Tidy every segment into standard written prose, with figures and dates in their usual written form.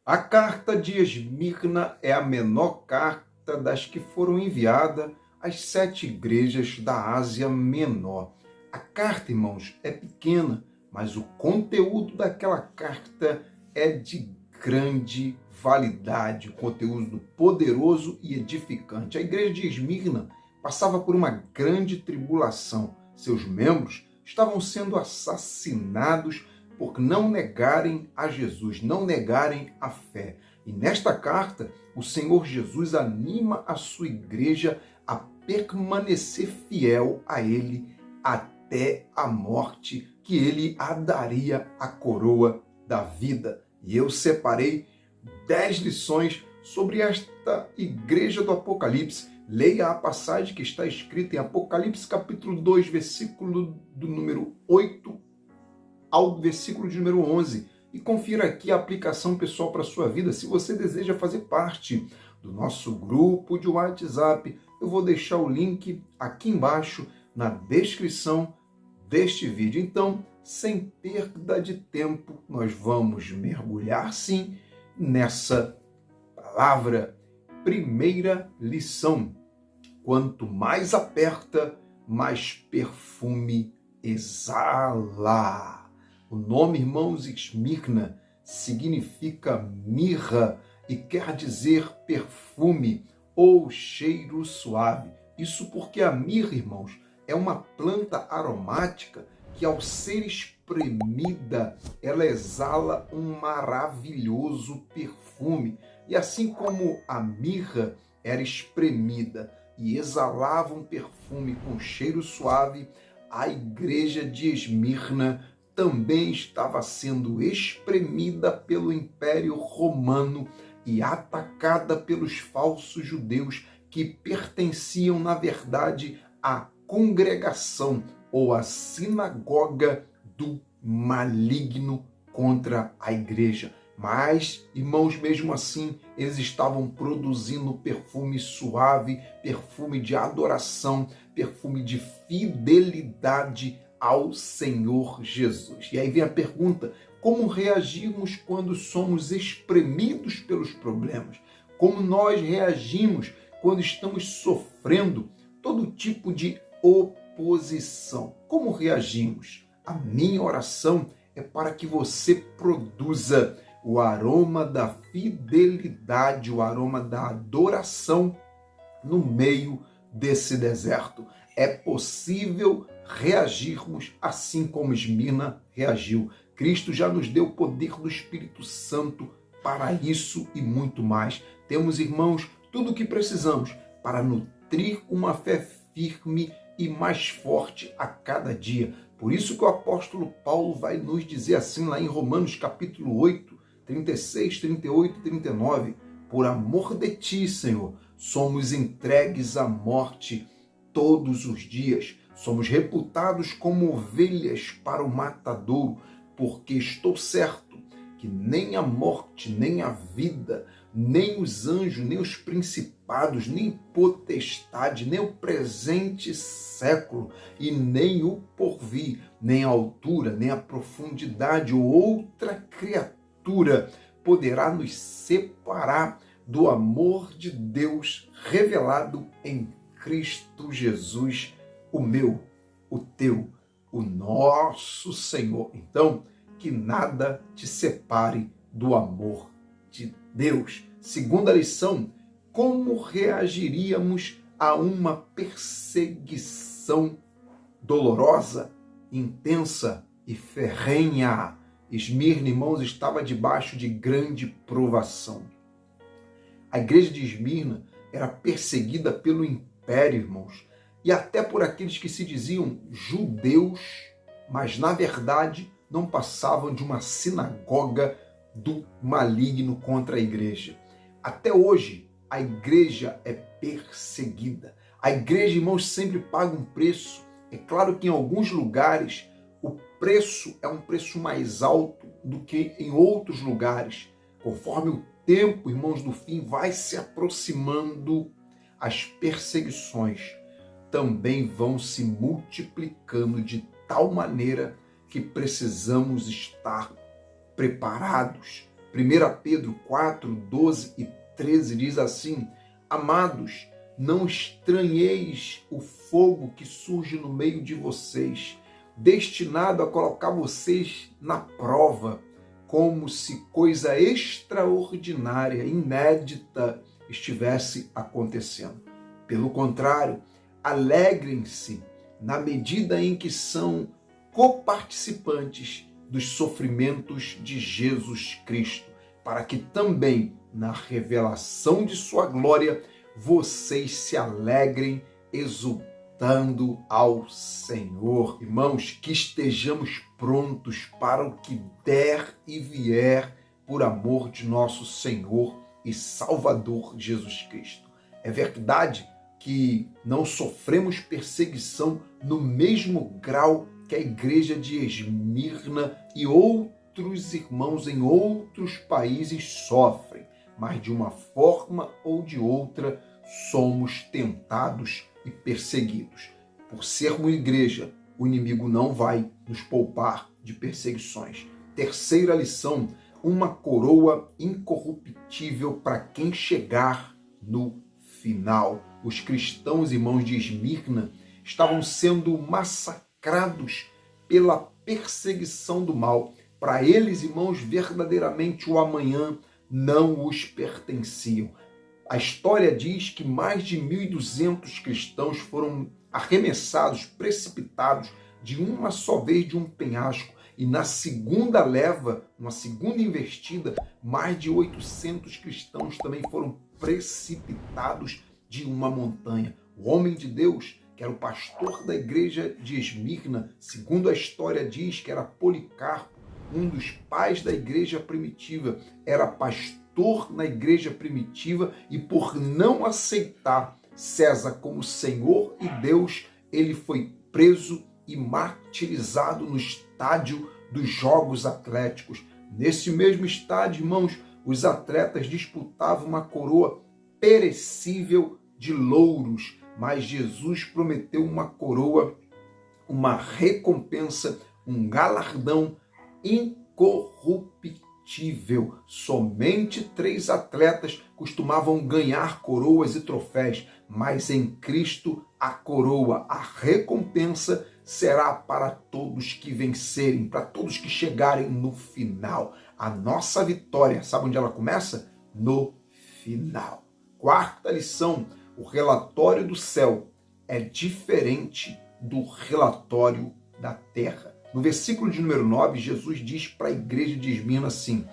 A carta de Esmirna é a menor carta das que foram enviadas às 7 igrejas da Ásia Menor. A carta, irmãos, é pequena, mas o conteúdo daquela carta é de grande validade, conteúdo poderoso e edificante. A igreja de Esmirna passava por uma grande tribulação. Seus membros estavam sendo assassinados por não negarem a Jesus, não negarem a fé. E nesta carta, o Senhor Jesus anima a sua igreja a permanecer fiel a Ele até a morte, que Ele a daria a coroa da vida. E eu separei 10 lições sobre esta igreja do Apocalipse. Leia a passagem que está escrita em Apocalipse capítulo 2, versículo do número 8 ao versículo de número 11 e confira aqui a aplicação pessoal para a sua vida. Se você deseja fazer parte do nosso grupo de WhatsApp, eu vou deixar o link aqui embaixo na descrição deste vídeo. Então, sem perda de tempo, nós vamos mergulhar sim nessa palavra. Primeira lição: quanto mais aperta, mais perfume exala. O nome, irmãos, Esmirna significa mirra e quer dizer perfume ou cheiro suave. Isso porque a mirra, irmãos, é uma planta aromática que, ao ser espremida, ela exala um maravilhoso perfume. E assim como a mirra era espremida e exalava um perfume com cheiro suave, a igreja de Esmirna também estava sendo espremida pelo Império Romano e atacada pelos falsos judeus que pertenciam, na verdade, à congregação ou à sinagoga do maligno contra a igreja. Mas, irmãos, mesmo assim, eles estavam produzindo perfume suave, perfume de adoração, perfume de fidelidade ao Senhor Jesus. E aí vem a pergunta: como reagimos quando somos espremidos pelos problemas? Como nós reagimos quando estamos sofrendo todo tipo de oposição? Como reagimos? A minha oração é para que você produza o aroma da fidelidade, o aroma da adoração no meio desse deserto. É possível reagirmos assim como Esmirna reagiu. Cristo já nos deu o poder do Espírito Santo para isso e muito mais. Temos, irmãos, tudo o que precisamos para nutrir uma fé firme e mais forte a cada dia. Por isso que o apóstolo Paulo vai nos dizer assim lá em Romanos capítulo 8, 36, 38 e 39. Por amor de ti, Senhor, somos entregues à morte todos os dias. Somos reputados como ovelhas para o matadouro, porque estou certo que nem a morte, nem a vida, nem os anjos, nem os principados, nem potestade, nem o presente século e nem o porvir, nem a altura, nem a profundidade ou outra criatura poderá nos separar do amor de Deus revelado em Cristo Jesus, o meu, o teu, o nosso Senhor. Então, que nada te separe do amor de Deus. Segunda lição: como reagiríamos a uma perseguição dolorosa, intensa e ferrenha? Esmirna, irmãos, estava debaixo de grande provação. A igreja de Esmirna era perseguida pelo império, irmãos, e até por aqueles que se diziam judeus, mas na verdade não passavam de uma sinagoga do maligno contra a igreja. Até hoje, a igreja é perseguida. A igreja, irmãos, sempre paga um preço. É claro que em alguns lugares o preço é um preço mais alto do que em outros lugares. Conforme o tempo, irmãos, do fim vai se aproximando, as perseguições também vão se multiplicando de tal maneira que precisamos estar preparados, 1 Pedro 4, 12 e 13 diz assim: Amados, não estranheis o fogo que surge no meio de vocês, destinado a colocar vocês na prova, como se coisa extraordinária, inédita estivesse acontecendo. Pelo contrário, alegrem-se na medida em que são coparticipantes dos sofrimentos de Jesus Cristo, para que também, na revelação de sua glória, vocês se alegrem, exultando ao Senhor. Irmãos, que estejamos prontos para o que der e vier, por amor de nosso Senhor e Salvador Jesus Cristo. É verdade que não sofremos perseguição no mesmo grau que a igreja de Esmirna e outros irmãos em outros países sofrem, mas de uma forma ou de outra somos tentados e perseguidos. Por sermos igreja, o inimigo não vai nos poupar de perseguições. Terceira lição: uma coroa incorruptível para quem chegar no final. Os cristãos, irmãos de Esmirna, estavam sendo massacrados pela perseguição do mal. Para eles, irmãos, verdadeiramente o amanhã não os pertenciam. A história diz que mais de 1.200 cristãos foram arremessados, precipitados de uma só vez de um penhasco. E na segunda leva, uma segunda investida, mais de 800 cristãos também foram precipitados de uma montanha. O homem de Deus, que era o pastor da igreja de Esmirna, segundo a história diz que era Policarpo, um dos pais da igreja primitiva, era pastor na igreja primitiva e por não aceitar César como Senhor e Deus, ele foi preso e martirizado no estádio dos Jogos Atléticos. Nesse mesmo estádio, irmãos, os atletas disputavam uma coroa perecível de louros, mas Jesus prometeu uma coroa, uma recompensa, um galardão incorruptível. Somente 3 atletas costumavam ganhar coroas e troféus, mas em Cristo a coroa, a recompensa será para todos que vencerem, para todos que chegarem no final. A nossa vitória, sabe onde ela começa? No final. Quarta lição: o relatório do céu é diferente do relatório da terra. No versículo de número 9, Jesus diz para a igreja de Esmirna assim: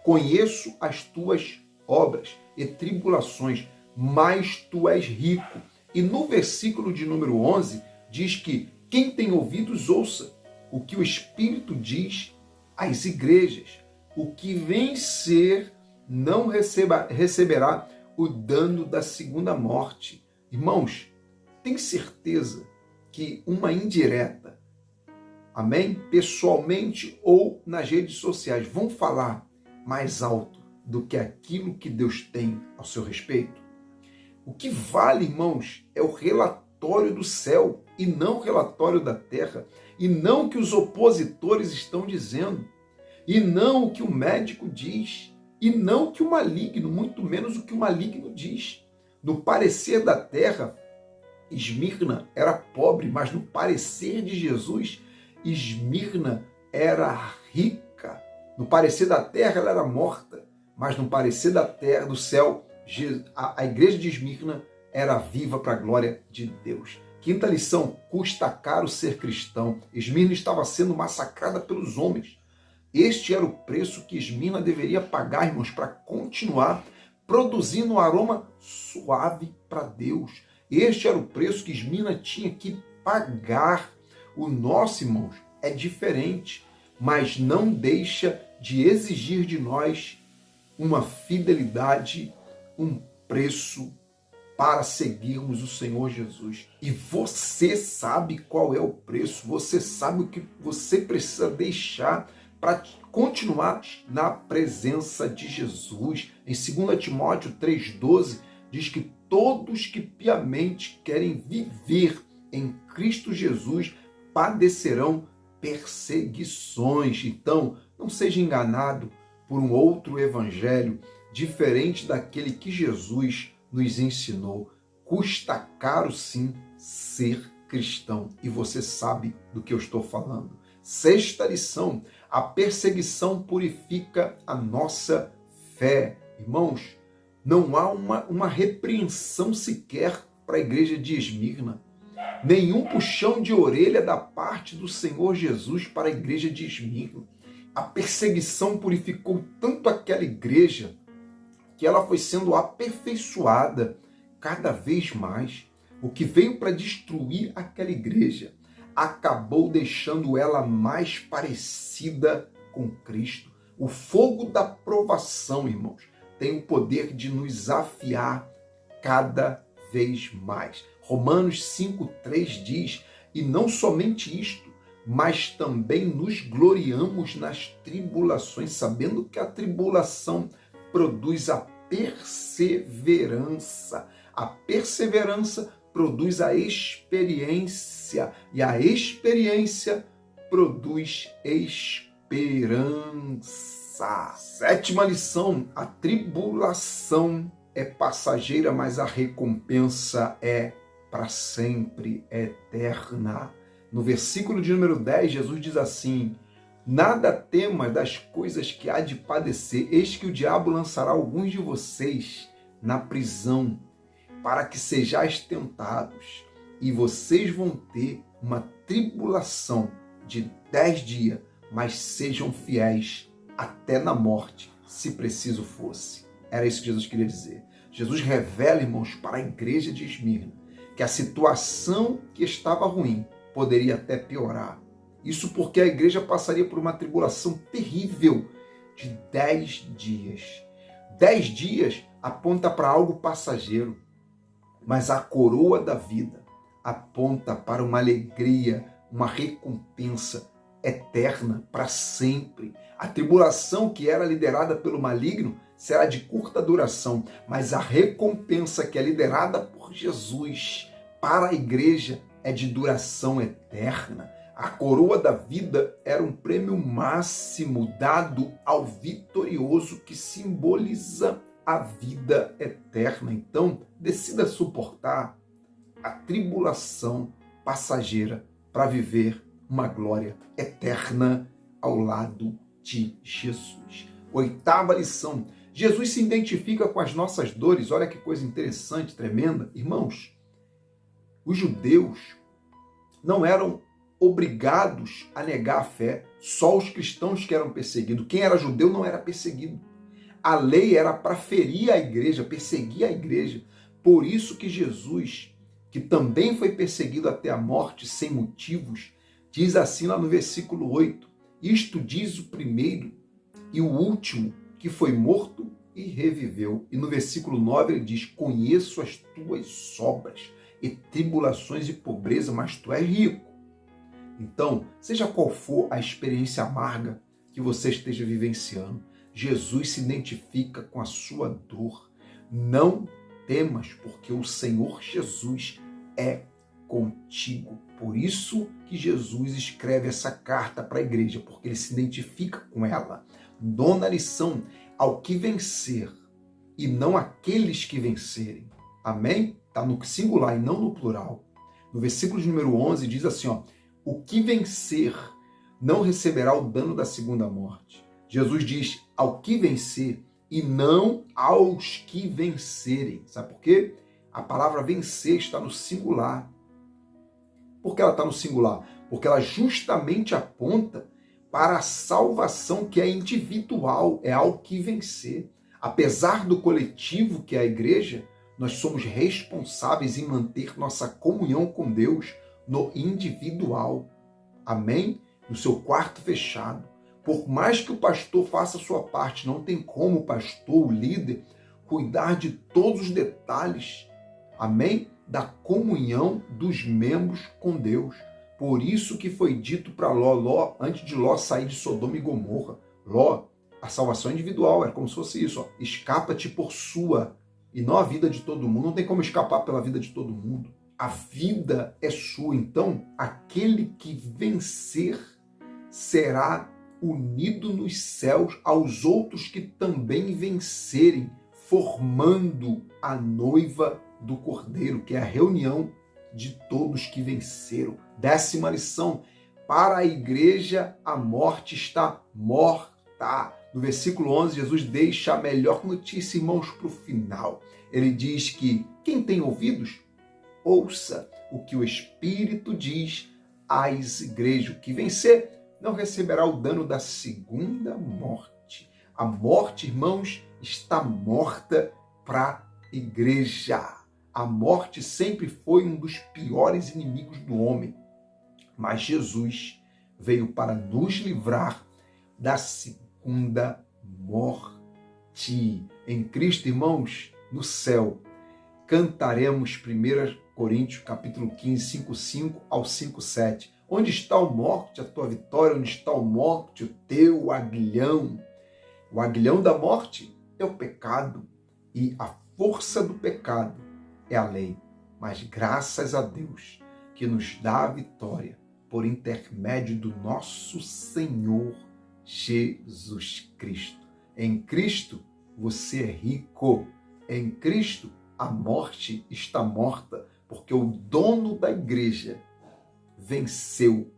conheço as tuas obras e tribulações, mas tu és rico. E no versículo de número 11, diz que quem tem ouvidos ouça o que o Espírito diz às igrejas. O que vencer não receberá o dano da segunda morte. Irmãos, tem certeza que uma indireta, amém? Pessoalmente ou nas redes sociais, vão falar mais alto do que aquilo que Deus tem ao seu respeito? O que vale, irmãos, é o relatório do céu e não o relatório da terra, e não o que os opositores estão dizendo, e não o que o médico diz, e não o que o maligno, muito menos o que o maligno diz. No parecer da terra, Esmirna era pobre, mas no parecer de Jesus, Esmirna era rica. No parecer da terra, ela era morta, mas no parecer da terra, do céu, a igreja de Esmirna era viva para a glória de Deus. Quinta lição: custa caro ser cristão. Esmirna estava sendo massacrada pelos homens. Este era o preço que Esmirna deveria pagar, irmãos, para continuar produzindo um aroma suave para Deus. Este era o preço que Esmirna tinha que pagar. O nosso, irmãos, é diferente, mas não deixa de exigir de nós uma fidelidade, um preço para seguirmos o Senhor Jesus. E você sabe qual é o preço, você sabe o que você precisa deixar para continuar na presença de Jesus. Em 2 Timóteo 3,12, diz que todos que piamente querem viver em Cristo Jesus padecerão perseguições. Então, não seja enganado por um outro evangelho, diferente daquele que Jesus nos ensinou. Custa caro, sim, ser cristão. E você sabe do que eu estou falando. Sexta lição: a perseguição purifica a nossa fé. Irmãos, não há uma repreensão sequer para a igreja de Esmirna. Nenhum puxão de orelha da parte do Senhor Jesus para a igreja de Esmirna. A perseguição purificou tanto aquela igreja que ela foi sendo aperfeiçoada cada vez mais. O que veio para destruir aquela igreja acabou deixando ela mais parecida com Cristo. O fogo da provação, irmãos, tem o poder de nos afiar cada vez mais. Romanos 5,3 diz: e não somente isto, mas também nos gloriamos nas tribulações, sabendo que a tribulação produz a perseverança. A perseverança produz a experiência, e a experiência produz esperança. Sétima lição: a tribulação é passageira, mas a recompensa é para sempre, eterna. No versículo de número 10, Jesus diz assim: nada temas das coisas que há de padecer, eis que o diabo lançará alguns de vocês na prisão, para que sejais tentados, e vocês vão ter uma tribulação de 10 dias, mas sejam fiéis até na morte, se preciso fosse. Era isso que Jesus queria dizer. Jesus revela, irmãos, para a igreja de Esmirna, que a situação que estava ruim poderia até piorar. Isso porque a igreja passaria por uma tribulação terrível de 10 dias. 10 dias aponta para algo passageiro, mas a coroa da vida aponta para uma alegria, uma recompensa eterna, para sempre. A tribulação que era liderada pelo maligno será de curta duração, mas a recompensa que é liderada por Jesus para a igreja é de duração eterna. A coroa da vida era um prêmio máximo dado ao vitorioso, que simboliza a vida eterna. Então, decida suportar a tribulação passageira para viver uma glória eterna ao lado de Jesus. Oitava lição: Jesus se identifica com as nossas dores. Olha que coisa interessante, tremenda. Irmãos, os judeus não eram obrigados a negar a fé, só os cristãos que eram perseguidos. Quem era judeu não era perseguido. A lei era para ferir a igreja, perseguir a igreja. Por isso que Jesus, que também foi perseguido até a morte sem motivos, diz assim lá no versículo 8: isto diz o primeiro e o último, que foi morto e reviveu. E no versículo 9 ele diz: conheço as tuas obras e tribulações e pobreza, mas tu és rico. Então, seja qual for a experiência amarga que você esteja vivenciando, Jesus se identifica com a sua dor. Não temas, porque o Senhor Jesus é contigo. Por isso que Jesus escreve essa carta para a igreja, porque ele se identifica com ela. Nona lição: ao que vencer, e não aqueles que vencerem. Amém? Está no singular e não no plural. No versículo de número 11 diz assim, ó: o que vencer não receberá o dano da segunda morte. Jesus diz ao que vencer e não aos que vencerem. Sabe por quê? A palavra vencer está no singular. Por que ela está no singular? Porque ela justamente aponta para a salvação que é individual, é ao que vencer. Apesar do coletivo que é a igreja, nós somos responsáveis em manter nossa comunhão com Deus no individual. Amém? No seu quarto fechado. Por mais que o pastor faça a sua parte, não tem como o pastor, o líder, cuidar de todos os detalhes, amém? Da comunhão dos membros com Deus. Por isso que foi dito para Ló, antes de Ló sair de Sodoma e Gomorra: Ló, a salvação individual, era como se fosse isso, ó, escapa-te por sua, e não a vida de todo mundo. Não tem como escapar pela vida de todo mundo. A vida é sua. Então, aquele que vencer será unido nos céus aos outros que também vencerem, formando a noiva do Cordeiro, que é a reunião de todos que venceram. 10ª lição: para a igreja a morte está morta. No versículo 11, Jesus deixa a melhor notícia, irmãos, para o final. Ele diz que quem tem ouvidos, ouça o que o Espírito diz às igrejas. O que vencer não receberá o dano da segunda morte. A morte, irmãos, está morta para a igreja. A morte sempre foi um dos piores inimigos do homem. Mas Jesus veio para nos livrar da segunda morte. Em Cristo, irmãos, no céu, cantaremos 1 Coríntios capítulo 15, 5:5 ao 5:7. Onde está a morte, a tua vitória? Onde está a morte, o teu aguilhão? O aguilhão da morte é o pecado e a força do pecado é a lei. Mas graças a Deus que nos dá a vitória por intermédio do nosso Senhor Jesus Cristo. Em Cristo você é rico. Em Cristo a morte está morta, porque o dono da igreja venceu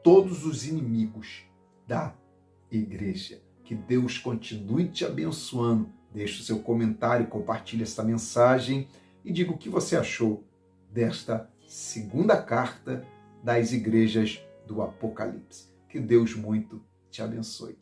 todos os inimigos da igreja. Que Deus continue te abençoando. Deixe o seu comentário, compartilhe essa mensagem e diga o que você achou desta segunda carta das igrejas do Apocalipse. Que Deus muito te abençoe.